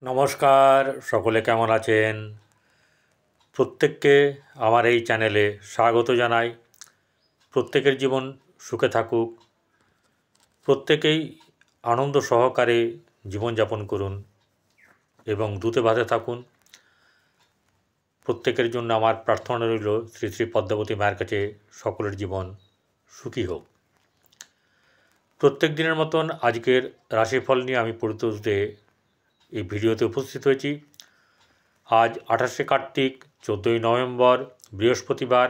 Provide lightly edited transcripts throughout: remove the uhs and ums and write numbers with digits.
নমস্কার, সকলে কেমন আছেন? প্রত্যেককে আমার এই চ্যানেলে স্বাগত জানাই। প্রত্যেকের জীবন সুখে থাকুক, প্রত্যেকেই আনন্দ সহকারে জীবনযাপন করুন এবং দুধে ভাতে থাকুন। প্রত্যেকের জন্য আমার প্রার্থনা রইল শ্রী শ্রী পদ্মাবতী মায়ের কাছে সকলের জীবন সুখী হোক। প্রত্যেক দিনের মতন আজকের রাশিফল নিয়ে আমি পরিতোষ দে এই ভিডিওতে উপস্থিত হয়েছি। আজ 28শে কার্তিক, 14ই নভেম্বর, বৃহস্পতিবার।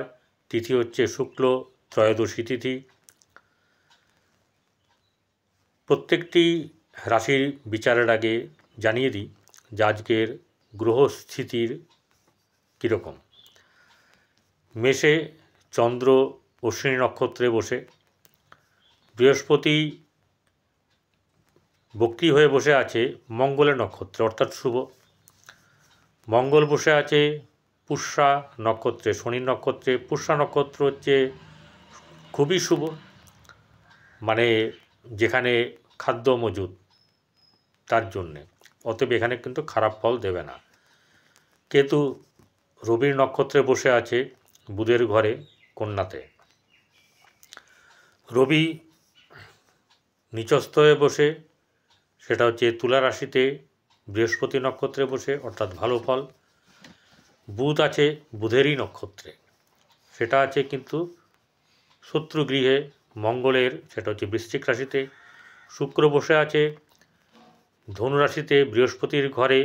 তিথি হচ্ছে শুক্ল ত্রয়োদশী তিথি। প্রত্যেকটি রাশির বিচারের আগে জানিয়ে দিই যে আজকের গ্রহস্থিতির কীরকম। মেষে চন্দ্র অশ্বিনী নক্ষত্রে বসে, বৃহস্পতি বক্রী হয়ে বসে আছে মঙ্গলের নক্ষত্রে অর্থাৎ শুভ। মঙ্গল বসে আছে পুষ্যা নক্ষত্রে, শনির নক্ষত্রে। পুষ্যা নক্ষত্র হচ্ছে খুবই শুভ, মানে যেখানে খাদ্য মজুদ তার জন্যে, অতএব এখানে কিন্তু খারাপ ফল দেবে না। কেতু রবির নক্ষত্রে বসে আছে বুধের ঘরে কন্যাতে। রবি নিচস্থ হয়ে বসে, সেটা হচ্ছে তুলা রাশিতে বৃহস্পতি নক্ষত্রে বসে, অর্থাৎ ভালো ফল। বুধ আছে বুধেরই নক্ষত্রে, সেটা আছে কিন্তু শত্রুগৃহে মঙ্গলের, সেটা হচ্ছে বৃশ্চিক রাশিতে। শুক্র বসে আছে ধনু রাশিতে বৃহস্পতির ঘরে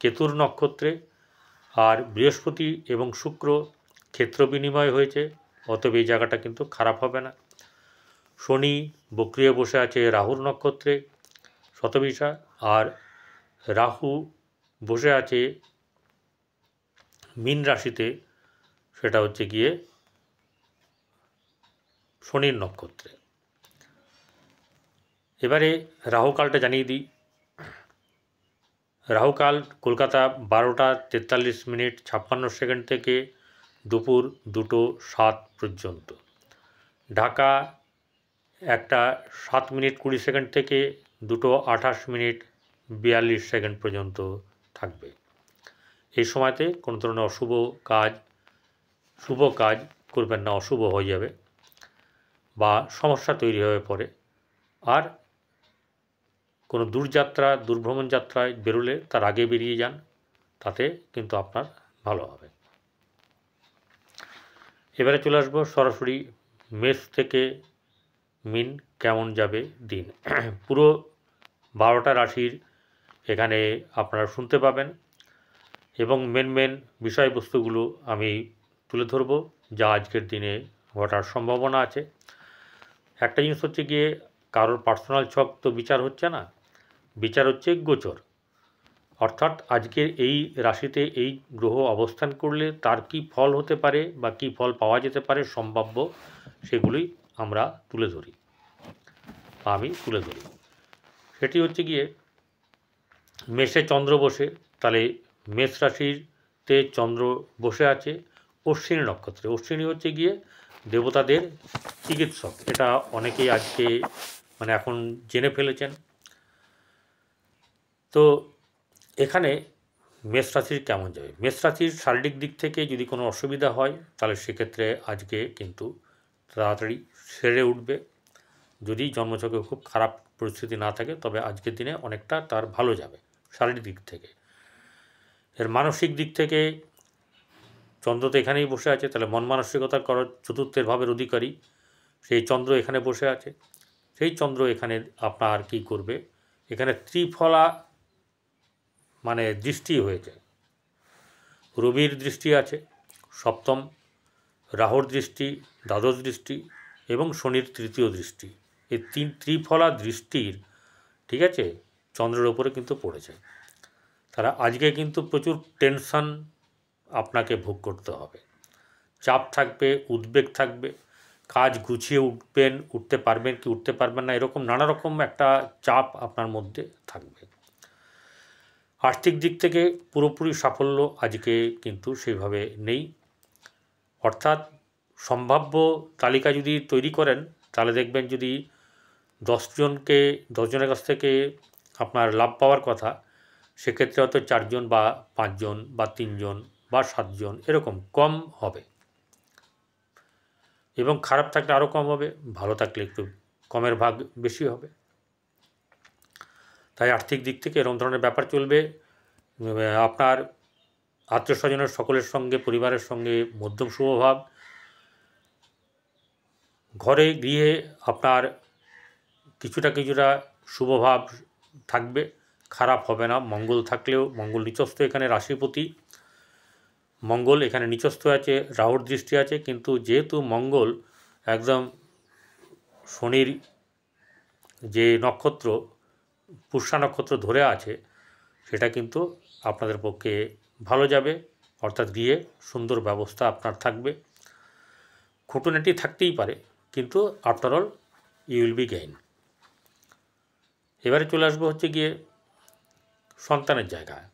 কেতুর নক্ষত্রে, আর বৃহস্পতি এবং শুক্র ক্ষেত্র বিনিময় হয়েছে, অতএব এই জায়গাটা কিন্তু খারাপ হবে না। শনি বক্রী হয়ে বসে আছে রাহুর নক্ষত্রে শতবিশা, আর রাহু বসে আছে মীন রাশিতে, সেটা হচ্ছে গিয়ে শনির নক্ষত্রে। এবারে রাহুকালটা জানিয়ে দিই। রাহুকাল কলকাতা 12টা 43 মিনিট 56 সেকেন্ড থেকে দুপুর 2টো 7 পর্যন্ত। ঢাকা 1টা 7 মিনিট 20 সেকেন্ড থেকে 2টো 28 মিনিট 42 সেকেন্ড পর্যন্ত থাকবে। এই সময়তে কোনো ধরনের শুভ কাজ করবেন না, অশুভ হয়ে যাবে বা সমস্যা তৈরি হয়ে পড়ে। আর কোনো দূরভ্রমণ যাত্রায় বেরোলে তার আগে বেরিয়ে যান, তাতে কিন্তু আপনার ভালো হবে। এবারে চলে আসবো সরাসরি মেষ থেকে মিন কেমন যাবে দিন। পুরো 12টা রাশির এখানে আপনারা শুনতে পাবেন এবং মেন বিষয়বস্তুগুলো আমি তুলে ধরব যা আজকের দিনে ঘটার সম্ভাবনা আছে। একটা জিনিস হচ্ছে গিয়ে, কারোর পার্সোনাল ছক তো বিচার হচ্ছে না, বিচার হচ্ছে গোচর, অর্থাৎ আজকের এই রাশিতে এই গ্রহ অবস্থান করলে তার কি ফল হতে পারে বা কি ফল পাওয়া যেতে পারে সম্ভাব্য, সেগুলোই আমরা তুলে ধরি, আমি তুলে ধরি। সেটি হচ্ছে গিয়ে মেষে চন্দ্র বসে, তাহলে মেষ রাশিতে চন্দ্র বসে আছে অশ্বিনী নক্ষত্রে। অশ্বিনী হচ্ছে গিয়ে দেবতাদের চিকিৎসক, এটা অনেকেই আজকে মানে এখন জেনে ফেলেছেন। তো এখানে মেষ রাশির কেমন যাবে? মেষ রাশির শারীরিক দিক থেকে যদি কোনো অসুবিধা হয় তাহলে সেক্ষেত্রে আজকে কিন্তু তাড়াতাড়ি সেরে উঠবে। যদি জন্মছকে খুব খারাপ পরিস্থিতি না থাকে তবে আজকের দিনে অনেকটা তার ভালো যাবে শারীরিক দিক থেকে। এর মানসিক দিক থেকে চন্দ্র তো এখানেই বসে আছে, তাহলে মন মানসিকতা করার চতুর্থের ভাবের অধিকারী সেই চন্দ্র এখানে বসে আছে। সেই চন্দ্র এখানে আপনার কি করবে, এখানে ত্রিফলা মানে দৃষ্টি হয়েছে। রবির দৃষ্টি আছে সপ্তম, রাহুর দৃষ্টি দ্বাদশ দৃষ্টি এবং শনির তৃতীয় দৃষ্টি। এই ত্রিফলা দৃষ্টির, ঠিক আছে, চন্দ্রের ওপরে কিন্তু পড়েছে। তারা আজকে কিন্তু প্রচুর টেনশন আপনাকে ভোগ করতে হবে, চাপ থাকবে, উদ্বেগ থাকবে, কাজ গুছিয়ে উঠতে পারবেন কি উঠতে পারবেন না, এরকম নানা রকম একটা চাপ আপনার মধ্যে থাকবে। আর্থিক দিক থেকে পুরোপুরি সাফল্য আজকে কিন্তু সেইভাবে নেই, অর্থাৎ সম্ভাব্য তালিকা যদি তৈরি করেন তাহলে দেখবেন যদি 10 জনের কাছ থেকে আপনার লাভ পাওয়ার কথা, সেক্ষেত্রে হয়তো 4 জন বা 5 জন বা 3 জন বা 7 জন এরকম কম হবে, এবং খারাপ থাকলে আরও কম হবে, ভালো থাকলে একটু কমের ভাগ বেশি হবে। তাই আর্থিক দিক থেকে এরকম ধরনের ব্যাপার চলবে। আপনার আত্মীয় স্বজনের সকলের সঙ্গে, পরিবারের সঙ্গে মধ্যম শুভভাব, ঘরে গৃহে আপনার কিছুটা শুভভাব থাকবে, খারাপ হবে না। মঙ্গল থাকলেও, মঙ্গল নিচস্থ এখানে রাশিপতি, মঙ্গল এখানে নিচস্থ আছে, রাহুর দৃষ্টি আছে, কিন্তু যেহেতু মঙ্গল একদম শনির যে নক্ষত্র পুষ্যা নক্ষত্র ধরে আছে, সেটা কিন্তু আপনাদের পক্ষে ভালো যাবে, অর্থাৎ গৃহে সুন্দর ব্যবস্থা আপনার থাকবে। খুঁটিনাটি থাকতেই পারে, কিন্তু after all you will be gain. এবারে চলে আসবো হচ্ছে গিয়ে সন্তানের জায়গায়,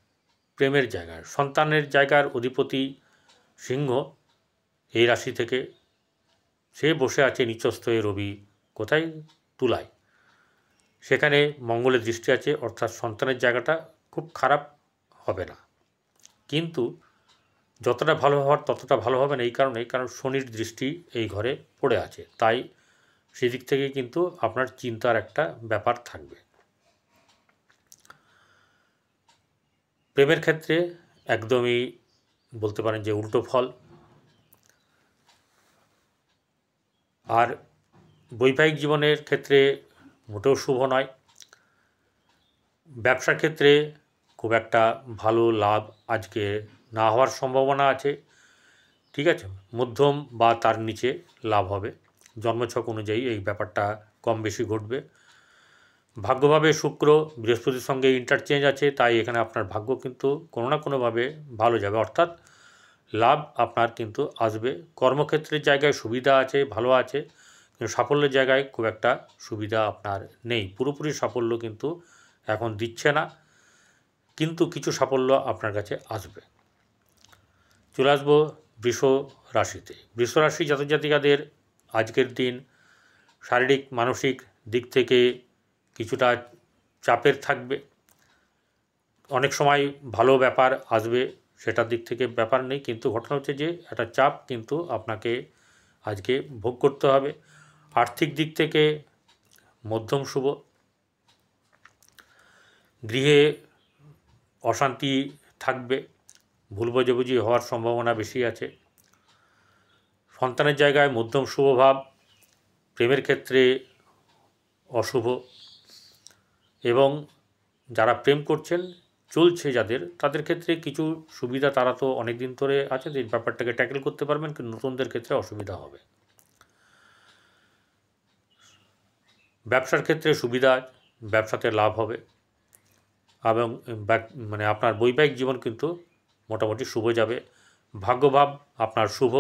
প্রেমের জায়গায়। সন্তানের জায়গার অধিপতি সিংহ, এই রাশি থেকে সে বসে আছে নিচস্থ রবি, কোথায়? তুলায়। সেখানে মঙ্গলের দৃষ্টি আছে, অর্থাৎ সন্তানের জায়গাটা খুব খারাপ হবে না, কিন্তু যতটা ভালো হওয়ার ততটা ভালো হবে না। এই কারণ শনির দৃষ্টি এই ঘরে পড়ে আছে, তাই সেদিক থেকে কিন্তু আপনার চিন্তার একটা ব্যাপার থাকবে। প্রেমের ক্ষেত্রে একদমই বলতে পারেন যে উল্টো ফল। আর বৈবাহিক জীবনের ক্ষেত্রে মোটেও শুভ নয়। ব্যবসার ক্ষেত্রে খুব একটা ভালো লাভ আজকে না হওয়ার সম্ভাবনা আছে, ঠিক আছে? মধ্যম বা তার নিচে লাভ হবে, জন্মছক অনুযায়ী এই ব্যাপারটা কম বেশি ঘটবে। ভাগ্যভাবে শুক্র বৃহস্পতির সঙ্গে ইন্টারচেঞ্জ আছে, তাই এখানে আপনার ভাগ্য কিন্তু কোনো না কোনোভাবে ভালো যাবে, অর্থাৎ লাভ আপনার কিন্তু আসবে। কর্মক্ষেত্রের জায়গায় সুবিধা আছে, ভালো আছে, কিন্তু সাফল্যের জায়গায় খুব একটা সুবিধা আপনার নেই। পুরোপুরি সাফল্য কিন্তু এখন দিচ্ছে না, কিন্তু কিছু সাফল্য আপনার কাছে আসবে। চলে আসবো বৃষ রাশিতে। বৃষ রাশি জাতক জাতিকাদের আজকের দিন শারীরিক মানসিক দিক থেকে কিছুটা চাপের থাকবে। অনেক সময় ভালো ব্যাপার আসবে, সেটার দিক থেকে ব্যাপার নেই, কিন্তু ঘটনা হচ্ছে যে একটা চাপ কিন্তু আপনাকে আজকে ভোগ করতে হবে। আর্থিক দিক থেকে মধ্যম শুভ। গৃহে অশান্তি থাকবে, ভুল বোঝাবুঝি হওয়ার সম্ভাবনা বেশি আছে। সন্তানের জায়গায় মধ্যম শুভভাব, প্রেমের ক্ষেত্রে অশুভ, এবং যারা প্রেম করছেন চলছে যাদের, তাদের ক্ষেত্রে কিছু সুবিধা, তারা তো অনেক দিন ধরে আছে, এই ব্যাপারটাকে ট্যাকেল করতে পারবেন, কিন্তু নতুনদের ক্ষেত্রে অসুবিধা হবে। ব্যবসার ক্ষেত্রে সুবিধা, ব্যবসাতে লাভ হবে, এবং মানে আপনার বৈবাহিক জীবন কিন্তু মোটামুটি শুভ যাবে। ভাগ্যভাব আপনার শুভ,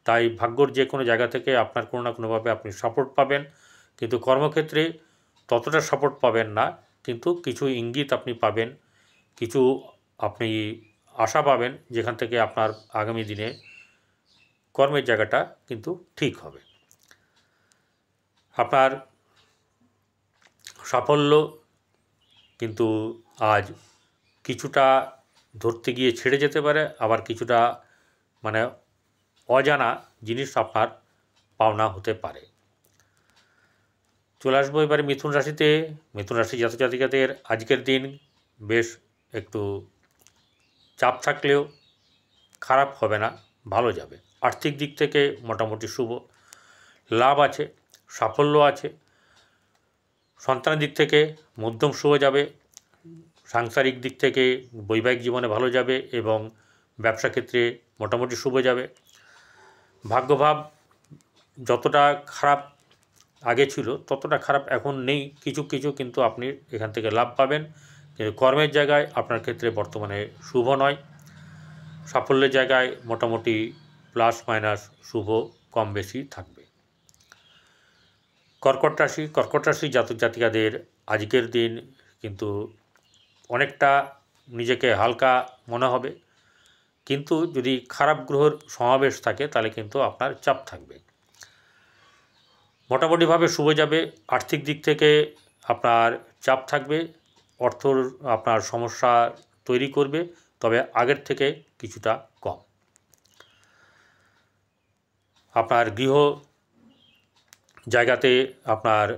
তাই ভাগ্যর যে কোনো জায়গা থেকে আপনার কোনো না কোনোভাবে আপনি সাপোর্ট পাবেন, কিন্তু কর্মক্ষেত্রে ততটা সাপোর্ট পাবেন না, কিন্তু কিছু ইঙ্গিত আপনি পাবেন, কিছু আপনি আশা পাবেন, যেখান থেকে আপনার আগামী দিনে কর্মের জায়গাটা কিন্তু ঠিক হবে। আপনার সাফল্য কিন্তু আজ কিছুটা ধরতে গিয়ে ছেড়ে যেতে পারে, আবার কিছুটা মানে অজানা জিনিস আপনার পাওনা হতে পারে। চলে আসবো এবারে মিথুন রাশিতে। মিথুন রাশি জাতক জাতিকাদের আজকের দিন বেশ একটু চাপ থাকলেও খারাপ হবে না, ভালো যাবে। আর্থিক দিক থেকে মোটামুটি শুভ, লাভ আছে, সাফল্য আছে। সন্তানের দিক থেকে মধ্যম শুভ যাবে, সাংসারিক দিক থেকে বৈবাহিক জীবনে ভালো যাবে, এবং ব্যবসা ক্ষেত্রে মোটামুটি শুভ যাবে। ভাগ্যভাব যতটা খারাপ আগে ছিল ততটা খারাপ এখন নেই, কিছু কিন্তু আপনি এখান থেকে লাভ পাবেন, কিন্তু কর্মের জায়গায় আপনার ক্ষেত্রে বর্তমানে শুভ নয়। সাফল্যের জায়গায় মোটামুটি প্লাস মাইনাস শুভ কম বেশি থাকবে। কর্কট রাশি জাতক জাতিকাদের আজকের দিন কিন্তু অনেকটা নিজেকে হালকা মনে হবে, কিন্তু যদি খারাপ গ্রহের সমাবেশ থাকে তাহলে কিন্তু আপনার চাপ থাকবে। মোটামুটিভাবে শুভ যাবে। আর্থিক দিক থেকে আপনার চাপ থাকবে, অর্থর আপনার সমস্যা তৈরি করবে, তবে আগের থেকে কিছুটা কম। আপনার গৃহ জায়গাতে আপনার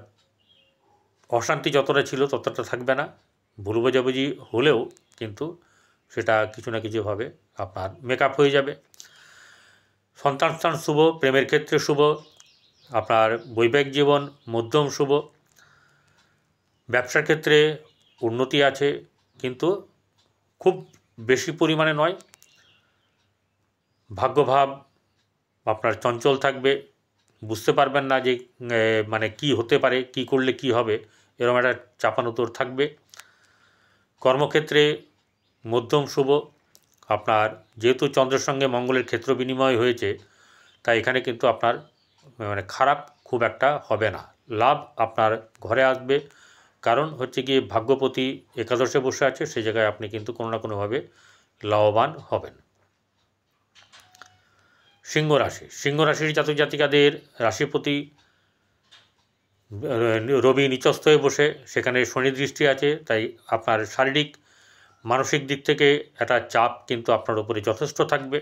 অশান্তি যতটা ছিল ততটা থাকবে না, ভুল বোঝাবুঝি হলেও কিন্তু সেটা কিছু না কিছুভাবে আপনার মেকআপ হয়ে যাবে। সন্তান স্থান শুভ, প্রেমের ক্ষেত্রে শুভ, আপনার বৈবাহিক জীবন মধ্যম শুভ, ব্যবসার ক্ষেত্রে উন্নতি আছে, কিন্তু খুব বেশি পরিমাণে নয়। ভাগ্যভাব আপনার চঞ্চল থাকবে, বুঝতে পারবেন না যে মানে কি হতে পারে, কি করলে কি হবে, এরকম একটা চাপানোতর থাকবে। কর্মক্ষেত্রে মধ্যম শুভ, আপনার যেহেতু চন্দ্রের সঙ্গে মঙ্গলের ক্ষেত্র বিনিময় হয়েছে, তাই এখানে কিন্তু আপনার মানে খারাপ খুব একটা হবে না, লাভ আপনার ঘরে আসবে। কারণ হচ্ছে কি ভাগ্যপতি একাদশে বসে আছে, সেই জায়গায় আপনি কিন্তু কোনো না কোনোভাবে লাভবান হবেন। সিংহ রাশি, সিংহ রাশির জাতক জাতিকাদের রাশিপতি রবি নিচস্থ হয়ে বসে, সেখানে শনি দৃষ্টি আছে, তাই আপনার শারীরিক মানসিক দিক থেকে একটা চাপ কিন্তু আপনার উপরে যথেষ্ট থাকবে।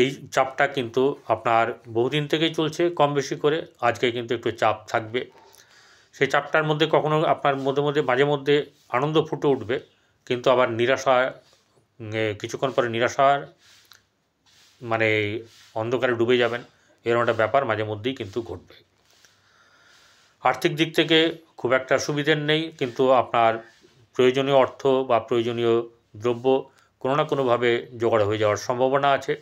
এই চাপটা কিন্তু আপনার বহুদিন থেকেই চলছে, কম বেশি করে, আজকে কিন্তু একটু চাপ থাকবে। সেই চাপটার মধ্যে কখনো আপনার মধ্যে মধ্যে মাঝে মধ্যে আনন্দ ফুটে উঠবে, কিন্তু আবার নিরাশা, কিছুক্ষণ পরে নিরাশার মানে অন্ধকারে ডুবে যাবেন, এরকম একটা ব্যাপার মাঝে মধ্যেই কিন্তু ঘটবে। আর্থিক দিক থেকে খুব একটা সুবিধের নেই, কিন্তু আপনার প্রয়োজনীয় অর্থ বা প্রয়োজনীয় দ্রব্য কোনো না কোনোভাবে জোগাড় হয়ে যাওয়ার সম্ভাবনা আছে।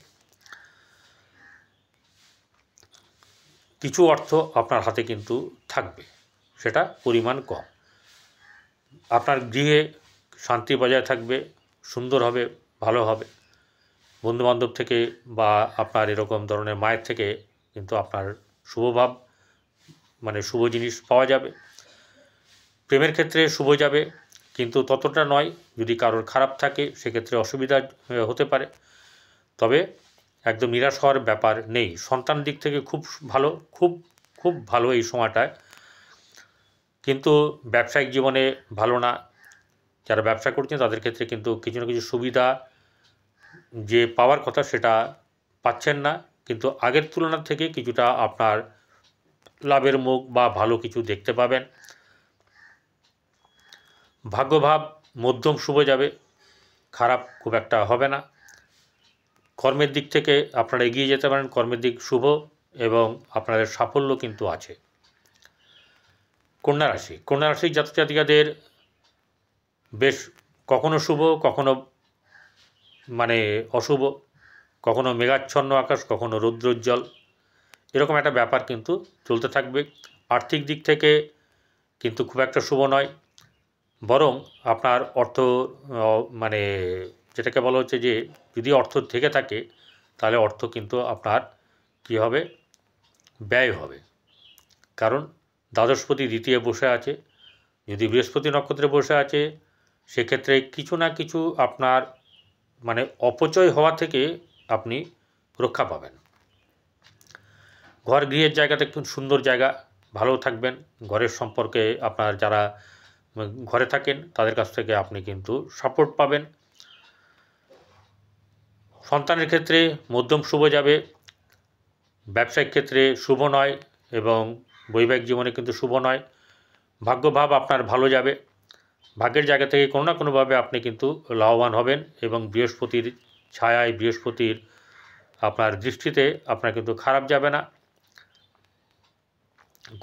কিছু অর্থ আপনার হাতে কিন্তু থাকবে, সেটা পরিমাণ কম। আপনার গৃহে শান্তি বজায় থাকবে, সুন্দর হবে, ভালো হবে। বন্ধুবান্ধব থেকে বা আপনার এরকম ধরনের মায়ের থেকে কিন্তু আপনার শুভভাব মানে শুভ জিনিস পাওয়া যাবে। প্রেমের ক্ষেত্রে শুভ যাবে, কিন্তু ততটা নয়। যদি কারোর খারাপ থাকে সেক্ষেত্রে অসুবিধা হতে পারে, তবে একদম নিরাশ হওয়ার ব্যাপার নেই। সন্তান দিক থেকে খুব ভালো, খুব খুব ভালো এই সময়টায়, কিন্তু ব্যবসায়িক জীবনে ভালো না। যারা ব্যবসা করছেন তাদের ক্ষেত্রে কিন্তু কিছু না কিছু সুবিধা যে পাওয়ার কথা সেটা পাচ্ছেন না, কিন্তু আগের তুলনা থেকে কিছুটা আপনার লাভের মুখ বা ভালো কিছু দেখতে পাবেন। ভাগ্যভাব মধ্যম শুভ যাবে, খারাপ খুব একটা হবে না। কর্মের দিক থেকে আপনারা এগিয়ে যেতে পারেন, কর্মের দিক শুভ এবং আপনাদের সাফল্য কিন্তু আছে। কন্যা রাশি, কন্যা রাশির জাতক জাতিকাদের বেশ কখনো শুভ, কখনো মানে অশুভ, কখনো মেঘাচ্ছন্ন আকাশ, কখনো রৌদ্রোজ্জ্বল, এরকম একটা ব্যাপার কিন্তু চলতে থাকবে। আর্থিক দিক থেকে কিন্তু খুব একটা শুভ নয়, বরং আপনার অর্থ মানে যেটাকে বলা হচ্ছে যে যদি অর্থ থেকে থাকে তাহলে অর্থ কিন্তু আপনার কী হবে, ব্যয় হবে। কারণ দ্বাদশপতি দ্বিতীয় বসে আছে, যদি বৃহস্পতি নক্ষত্রে বসে আছে সেক্ষেত্রে কিছু না কিছু আপনার মানে অপচয় হওয়া থেকে আপনি রক্ষা পাবেন। ঘর গৃহের জায়গাতে খুব সুন্দর জায়গা, ভালো থাকবেন। ঘরের সম্পর্কে আপনার যারা ঘরে থাকেন তাদের কাছ থেকে আপনি কিন্তু সাপোর্ট পাবেন। সন্তানের ক্ষেত্রে মধ্যম শুভ যাবে, ব্যবসায়িক ক্ষেত্রে শুভ নয় এবং বৈবাহিক জীবনে কিন্তু শুভ নয়। ভাগ্যভাব আপনার ভালো যাবে, ভাগ্যের জায়গা থেকে কোনো না কোনোভাবে আপনি কিন্তু লাভবান হবেন এবং বৃহস্পতির ছায়ায়, বৃহস্পতির আপনার দৃষ্টিতে আপনার কিন্তু খারাপ যাবে না।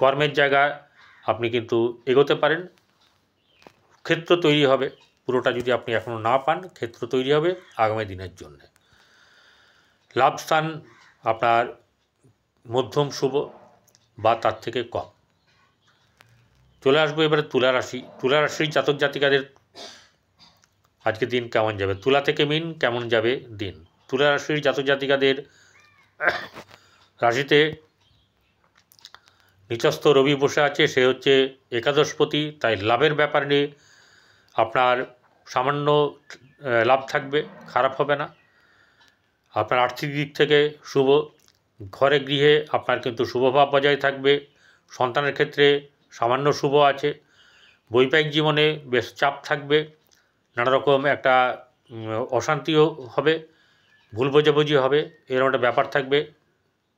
কর্মের জায়গায় আপনি কিন্তু এগোতে পারেন, ক্ষেত্র তৈরি হবে, পুরোটা যদি আপনি এখনও না পান ক্ষেত্র তৈরি হবে আগামী দিনের জন্য। লাভস্থান আপনার মধ্যম শুভ বা তার থেকে কম। চলে আসবো এবারে তুলা রাশি। তুলা রাশির জাতক জাতিকাদের আজকে দিন কেমন যাবে, তুলা থেকে মিন কেমন যাবে দিন। তুলা রাশির জাতক জাতিকাদের রাশিতে নিচস্থ রবি বসে আছে, সে হচ্ছে একাদশপতি, তাই লাভের ব্যাপার নিয়ে আপনার সামান্য লাভ থাকবে, খারাপ হবে না। আপনার আর্থিক দিক থেকে শুভ, ঘরে গৃহে আপনার কিন্তু শুভভাব বজায় থাকবে। সন্তানের ক্ষেত্রে সামান্য শুভ আছে, বৈবাহিক জীবনে বেশ চাপ থাকবে, নানা রকম একটা অশান্তিও হবে, ভুল বোঝাবুঝি হবে, এরকম একটা ব্যাপার থাকবে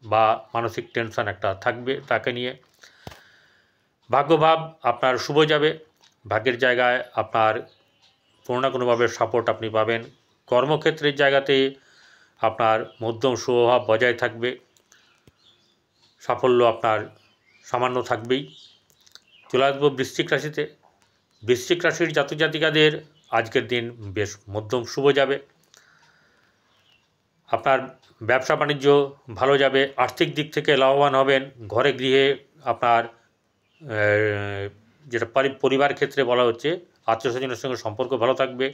বা মানসিক টেনশন একটা থাকবে তাকে নিয়ে। ভাগ্যভাব আপনার শুভ যাবে, ভাগ্যের জায়গায় আপনার কোনো না কোনোভাবে সাপোর্ট আপনি পাবেন। কর্মক্ষেত্রের জায়গাতে আপনার মধ্যম শুভভাব বজায় থাকবে, সাফল্য আপনার সামান্য থাকবেই। চলে আসবো বৃশ্চিক রাশিতে। বৃশ্চিক রাশির জাতক জাতিকাদের আজকের দিন বেশ মধ্যম শুভ যাবে। আপনার ব্যবসা বাণিজ্য ভালো যাবে, আর্থিক দিক থেকে লাভবান হবেন। ঘরে গৃহে আপনার যেটা পরিবার ক্ষেত্রে বলা হচ্ছে, আত্মীয় স্বজনের সঙ্গে সম্পর্ক ভালো থাকবে,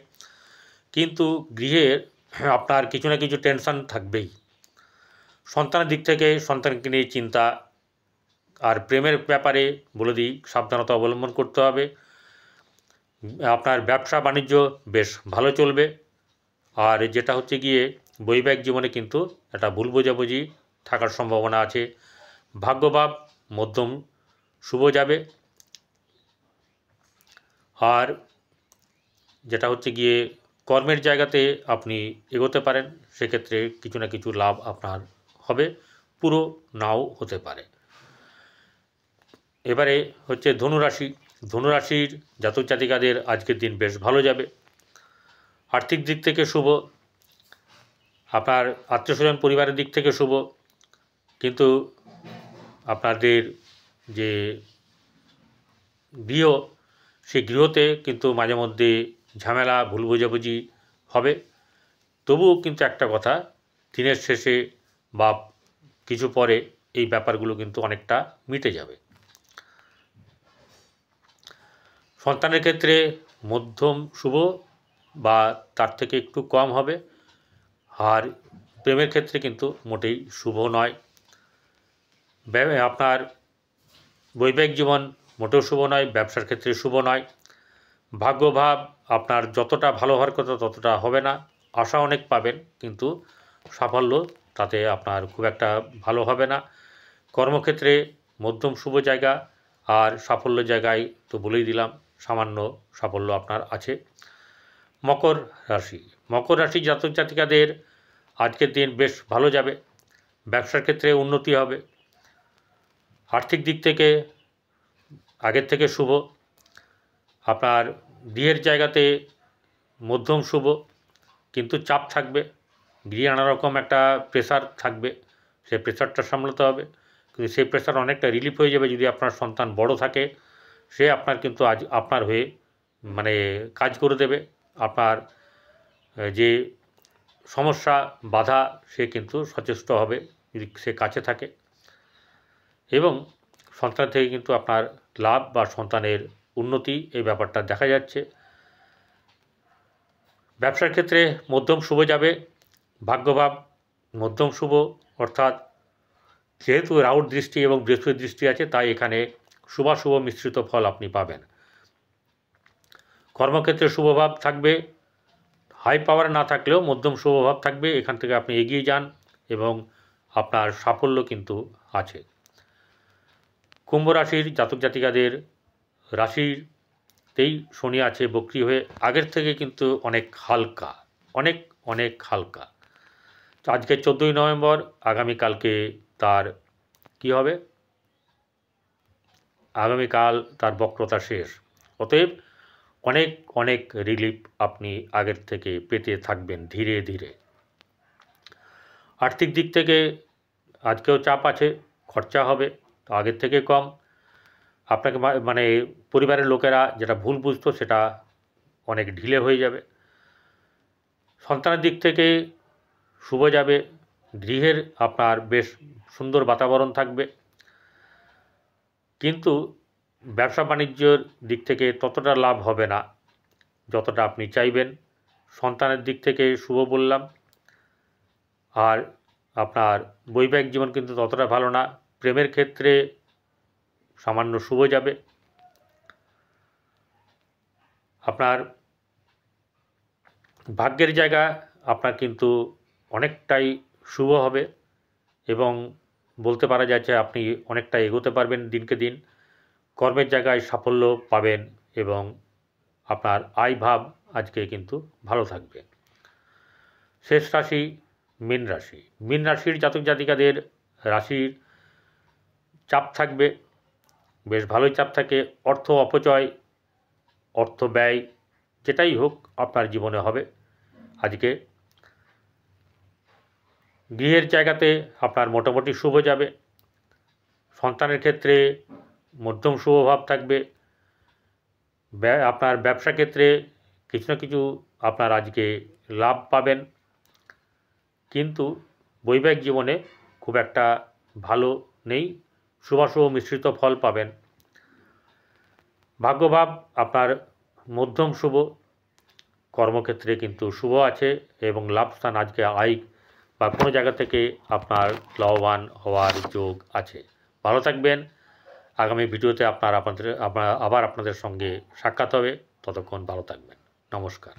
কিন্তু গৃহে আপনার কিছু না কিছু টেনশন থাকবেই। সন্তানের দিক থেকে সন্তানকে নিয়ে চিন্তা। আর প্রেমের ব্যাপারে বলে দিই, সাবধানতা অবলম্বন করতে হবে। আপনার ব্যবসা বাণিজ্য বেশ ভালো চলবে। আর যেটা হচ্ছে গিয়ে বৈবাহিক জীবনে কিন্তু একটা ভুল বোঝাবুঝি থাকার সম্ভাবনা আছে। ভাগ্যভাব মধ্যম শুভ যাবে। আর যেটা হচ্ছে গিয়ে কর্মের জায়গাতে আপনি এগোতে পারেন, সেক্ষেত্রে কিছু না কিছু লাভ আপনার হবে, পুরো নাও হতে পারে। এবারে হচ্ছে ধনুরাশি। ধনুরাশির জাতক জাতিকাদের আজকের দিন বেশ ভালো যাবে, আর্থিক দিক থেকে শুভ, আপনার আত্মীয় স্বজন পরিবারের দিক থেকে শুভ, কিন্তু আপনাদের যে গৃহ, সেই গৃহতে কিন্তু মাঝে মধ্যে ঝামেলা ভুল বোঝাবুঝি হবে। তবুও কিন্তু একটা কথা, দিনের শেষে বা কিছু পরে এই ব্যাপারগুলো কিন্তু অনেকটা মিটে যাবে। সন্তানের ক্ষেত্রে মধ্যম শুভ বা তার থেকে একটু কম হবে। আর প্রেমের ক্ষেত্রে কিন্তু মোটেই শুভ নয়। আপনার বৈবাহিক জীবন মোটেও শুভ নয়, ব্যবসার ক্ষেত্রে শুভ নয়। ভাগ্যভাব আপনার যতটা ভালো হওয়ার কথা ততটা হবে না, আশা অনেক পাবেন, কিন্তু সাফল্য তাতে আপনার খুব একটা ভালো হবে না। কর্মক্ষেত্রে মধ্যম শুভ জায়গা, আর সাফল্য জায়গায় তো বলেই দিলাম, সামান্য সাফল্য আপনার আছে। মকর রাশি। মকর রাশি জাতক জাতিকাদের আজকের দিন বেশ ভালো যাবে, ব্যবসার ক্ষেত্রে উন্নতি হবে, আর্থিক দিক থেকে আগের থেকে শুভ। আপনার গৃহের জায়গাতে মধ্যম শুভ, কিন্তু চাপ থাকবে, গৃহে নানা রকম একটা প্রেশার থাকবে, সেই প্রেশারটা সামলাতে হবে। কিন্তু সেই প্রেশার অনেকটা রিলিফ হয়ে যাবে যদি আপনার সন্তান বড় থাকে, সে আপনার কিন্তু আজ আপনার হয়ে মানে কাজ করে দেবে। আপনার যে সমস্যা বাধা, সে কিন্তু সচেষ্ট হবে যদি সে কাছে থাকে। এবং সন্তান থেকে কিন্তু আপনার লাভ বা সন্তানের উন্নতি, এই ব্যাপারটা দেখা যাচ্ছে। ব্যবসার ক্ষেত্রে মধ্যম শুভ যাবে, ভাগ্যভাব মধ্যম শুভ, অর্থাৎ যেহেতু রাহুর দৃষ্টি এবং বৃহস্পতির দৃষ্টি আছে, তাই এখানে শুভাশুভ মিশ্রিত ফল আপনি পাবেন। কর্মক্ষেত্রে শুভভাব থাকবে, হাই পাওয়ার না থাকলেও মধ্যম শুভভাব থাকবে, এখান থেকে আপনি এগিয়ে যান এবং আপনার সাফল্য কিন্তু আছে। কুম্ভ রাশির জাতক জাতিকাদের রাশিতেই শনি আছে বক্রী হয়ে, আগের থেকে কিন্তু অনেক হালকা, অনেক অনেক হালকা। আজকে 14ই নভেম্বর, আগামীকালকে তার কি হবে, আগামীকাল তার বক্রতা শেষ। অতএব অনেক অনেক রিলিফ আপনি আগের থেকে পেতে থাকবেন ধীরে ধীরে। আর্থিক দিক থেকে আজকেও চাপ আছে, খরচা হবে তো আগের থেকে কম। আপনাকে মানে পরিবারের লোকেরা যেটা ভুল বুঝতো সেটা অনেক ঢিলে হয়ে যাবে। সন্তানের দিক থেকে শুভ যাবে, গৃহের আপনার বেশ সুন্দর বাতাবরণ থাকবে, কিন্তু ব্যবসা বাণিজ্যের দিক থেকে ততটা লাভ হবে না যতটা আপনি চাইবেন। সন্তানের দিক থেকে শুভ বললাম। আর আপনার বৈবাহিক জীবন কিন্তু ততটা ভালো না, প্রেমের ক্ষেত্রে সামান্য শুভ যাবে। আপনার ভাগ্যের জায়গা আপনার কিন্তু অনেকটাই শুভ হবে এবং বলতে পারা যাচ্ছে আপনি অনেকটা এগোতে পারবেন দিনকে দিন। কর্মের জায়গায় সাফল্য পাবেন এবং আপনার আয় ভাব আজকে কিন্তু ভালো থাকবে। শেষ রাশি মীন রাশি। মীন রাশির জাতক জাতিকাদের রাশির চাপ থাকবে, বেশ ভালোই চাপ থাকে। অর্থ অপচয়, অর্থ ব্যয় যেটাই হোক আপনার জীবনে হবে আজকে। গৃহের জায়গাতে আপনার মোটামুটি শুভ যাবে। সন্তানের ক্ষেত্রে মধ্যম শুভভাব থাকবে। আপনার ব্যবসা ক্ষেত্রে কিছু না কিছু আপনার আজকে লাভ পাবেন, কিন্তু বৈবাহিক জীবনে খুব একটা ভালো নেই। শুভাশুভ মিশ্রিত ফল পাবেন। ভাগ্যভাব আপনার মধ্যম শুভ, কর্মক্ষেত্রে কিন্তু শুভ আছে এবং লাভস্থান আজকে আয় বা কোনো জায়গা থেকে আপনার লাভবান হওয়ার যোগ আছে। ভালো থাকবেন। আগামী ভিডিওতে আবার আপনাদের সঙ্গে সাক্ষাৎ হবে। ততক্ষণ ভালো থাকবেন। নমস্কার।